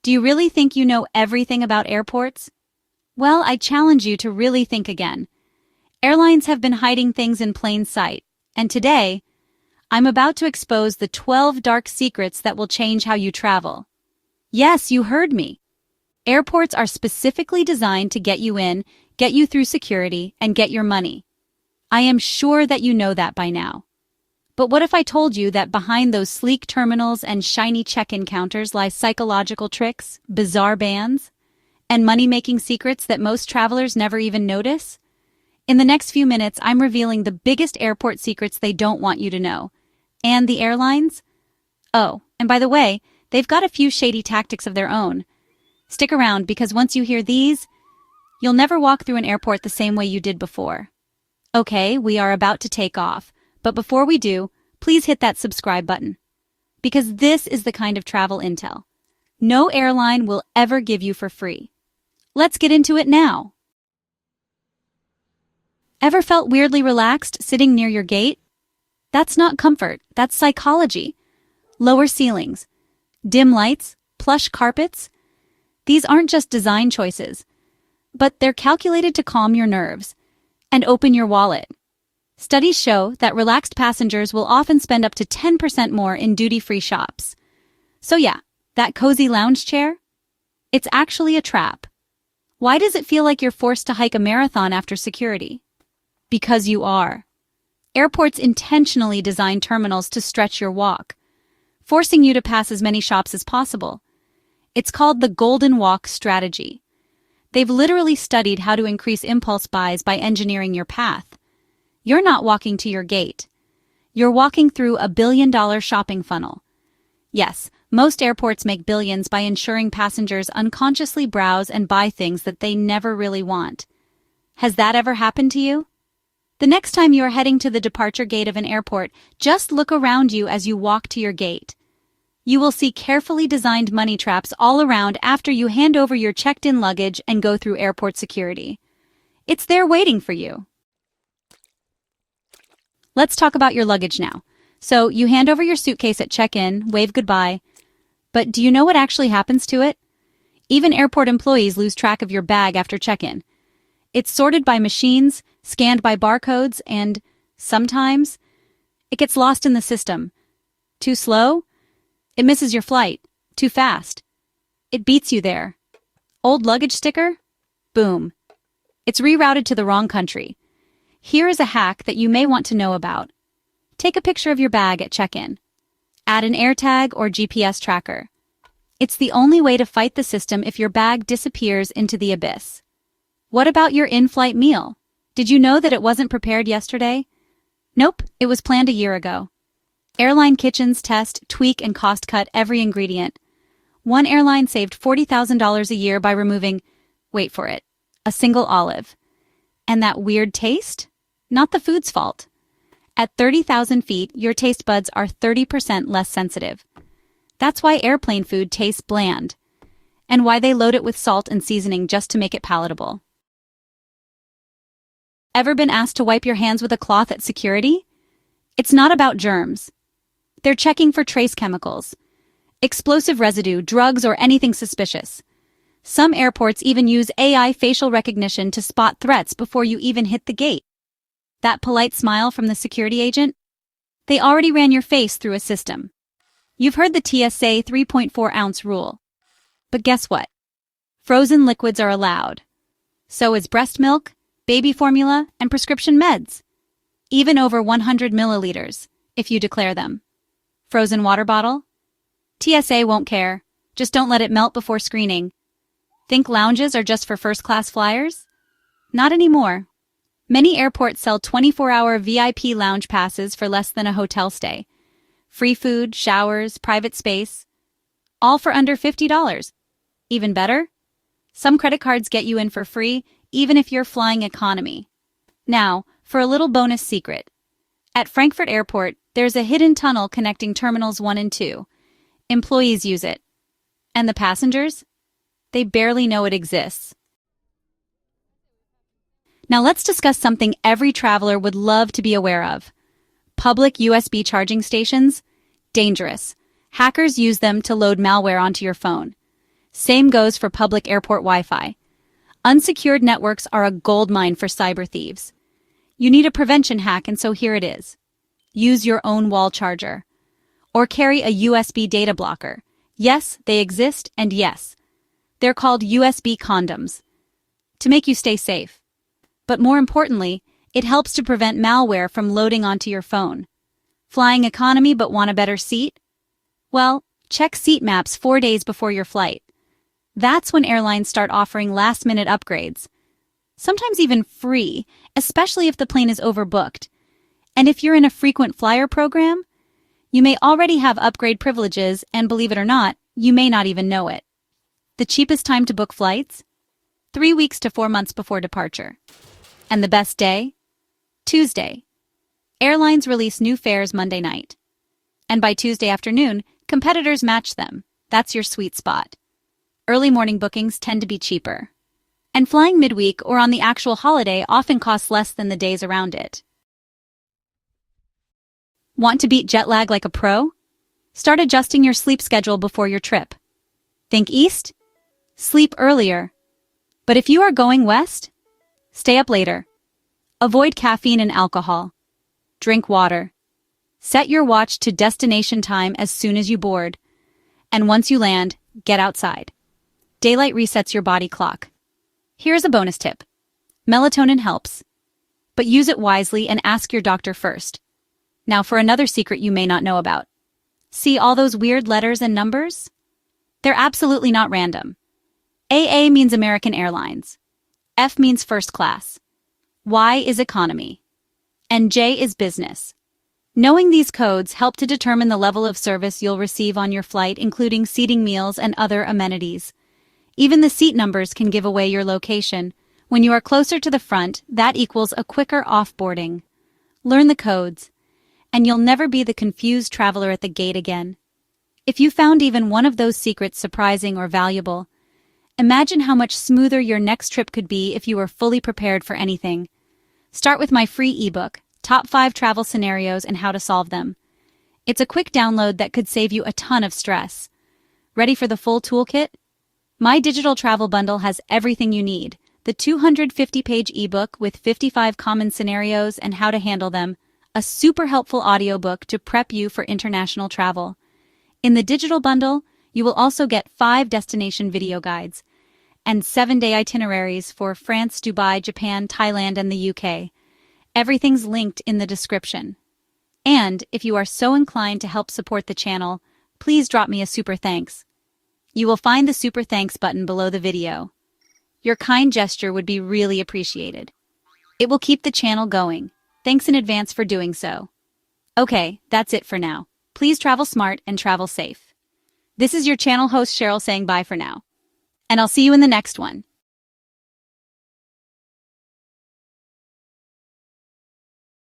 Do you really think you know everything about airports? Well, I challenge you to really think again. Airlines have been hiding things in plain sight, and today, I'm about to expose the 12 dark secrets that will change how you travel. Yes, you heard me. Airports are specifically designed to get you in, get you through security, and get your money. I am sure that you know that by now. But what if I told you that behind those sleek terminals and shiny check-in counters lie psychological tricks, bizarre bans, and money-making secrets that most travelers never even notice? In the next few minutes, I'm revealing the biggest airport secrets they don't want you to know. And the airlines? Oh, and by the way, they've got a few shady tactics of their own. Stick around because once you hear these, you'll never walk through an airport the same way you did before. Okay, we are about to take off, but before we do, please hit that subscribe button. Because this is the kind of travel intel no airline will ever give you for free. Let's get into it now. Ever felt weirdly relaxed sitting near your gate? That's not comfort, that's psychology. Lower ceilings, dim lights, plush carpets. These aren't just design choices, but they're calculated to calm your nerves and open your wallet. Studies show that relaxed passengers will often spend up to 10% more in duty-free shops. So yeah, that cozy lounge chair? It's actually a trap. Why does it feel like you're forced to hike a marathon after security? Because you are. Airports intentionally design terminals to stretch your walk, forcing you to pass as many shops as possible. It's called the Golden Walk strategy. They've literally studied how to increase impulse buys by engineering your path. You're not walking to your gate. You're walking through a billion-dollar shopping funnel. Yes, most airports make billions by ensuring passengers unconsciously browse and buy things that they never really want. Has that ever happened to you? The next time you are heading to the departure gate of an airport, just look around you as you walk to your gate. You will see carefully designed money traps all around after you hand over your checked-in luggage and go through airport security. It's there waiting for you. Let's talk about your luggage now. So, you hand over your suitcase at check-in, wave goodbye. But do you know what actually happens to it? Even airport employees lose track of your bag after check-in. It's sorted by machines, scanned by barcodes, and sometimes it gets lost in the system. Too slow? It misses your flight. Too fast? It beats you there. Old luggage sticker? Boom. It's rerouted to the wrong country. Here is a hack that you may want to know about. Take a picture of your bag at check-in. Add an AirTag or GPS tracker. It's the only way to fight the system if your bag disappears into the abyss. What about your in-flight meal? Did you know that it wasn't prepared yesterday? Nope, it was planned a year ago. Airline kitchens test, tweak, and cost-cut every ingredient. One airline saved $40,000 a year by removing, wait for it, a single olive. And that weird taste? Not the food's fault. At 30,000 feet, your taste buds are 30% less sensitive. That's why airplane food tastes bland, and why they load it with salt and seasoning just to make it palatable. Ever been asked to wipe your hands with a cloth at security? It's not about germs. They're checking for trace chemicals, explosive residue, drugs, or anything suspicious. Some airports even use AI facial recognition to spot threats before you even hit the gate. That polite smile from the security agent? They already ran your face through a system. You've heard the TSA 3.4-ounce rule. But guess what? Frozen liquids are allowed. So is breast milk, baby formula, and prescription meds. Even over 100 milliliters, if you declare them. Frozen water bottle? TSA won't care. Just don't let it melt before screening. Think lounges are just for first-class flyers? Not anymore. Many airports sell 24-hour VIP lounge passes for less than a hotel stay. Free food, showers, private space. All for under $50. Even better? Some credit cards get you in for free, even if you're flying economy. Now, for a little bonus secret. At Frankfurt Airport, there's a hidden tunnel connecting Terminals 1 and 2. Employees use it. And the passengers? They barely know it exists. Now let's discuss something every traveler would love to be aware of. Public USB charging stations? Dangerous. Hackers use them to load malware onto your phone. Same goes for public airport Wi-Fi. Unsecured networks are a goldmine for cyber thieves. You need a prevention hack, and so here it is. Use your own wall charger. Or carry a USB data blocker. Yes, they exist, and yes, they're called USB condoms. To make you stay safe. But more importantly, it helps to prevent malware from loading onto your phone. Flying economy but want a better seat? Well, check seat maps 4 days before your flight. That's when airlines start offering last-minute upgrades. Sometimes even free, especially if the plane is overbooked. And if you're in a frequent flyer program, you may already have upgrade privileges, and believe it or not, you may not even know it. The cheapest time to book flights? 3 weeks to 4 months before departure. And the best day? Tuesday. Airlines release new fares Monday night. And by Tuesday afternoon, competitors match them. That's your sweet spot. Early morning bookings tend to be cheaper. And flying midweek or on the actual holiday often costs less than the days around it. Want to beat jet lag like a pro? Start adjusting your sleep schedule before your trip. Think east? Sleep earlier. But if you are going west, stay up later. Avoid caffeine and alcohol. Drink water. Set your watch to destination time as soon as you board. And once you land, get outside. Daylight resets your body clock. Here's a bonus tip. Melatonin helps. But use it wisely and ask your doctor first. Now for another secret you may not know about. See all those weird letters and numbers? They're absolutely not random. AA means American Airlines. F means first class. Y is economy. And J is business. Knowing these codes help to determine the level of service you'll receive on your flight, including seating, meals, and other amenities. Even the seat numbers can give away your location. When you are closer to the front, that equals a quicker offboarding. Learn the codes, and you'll never be the confused traveler at the gate again. If you found even one of those secrets surprising or valuable, imagine how much smoother your next trip could be if you were fully prepared for anything. Start with my free ebook, Top 5 Travel Scenarios and How to Solve Them. It's a quick download that could save you a ton of stress. Ready for the full toolkit? My digital travel bundle has everything you need. The 250-page ebook with 55 common scenarios and how to handle them, a super helpful audiobook to prep you for international travel. In the digital bundle, you will also get 5 destination video guides and 7-day itineraries for France, Dubai, Japan, Thailand, and the UK. Everything's linked in the description. And if you are so inclined to help support the channel, please drop me a super thanks. You will find the super thanks button below the video. Your kind gesture would be really appreciated. It will keep the channel going. Thanks in advance for doing so. Okay, that's it for now. Please travel smart and travel safe. This is your channel host Cheryl saying bye for now. And I'll see you in the next one.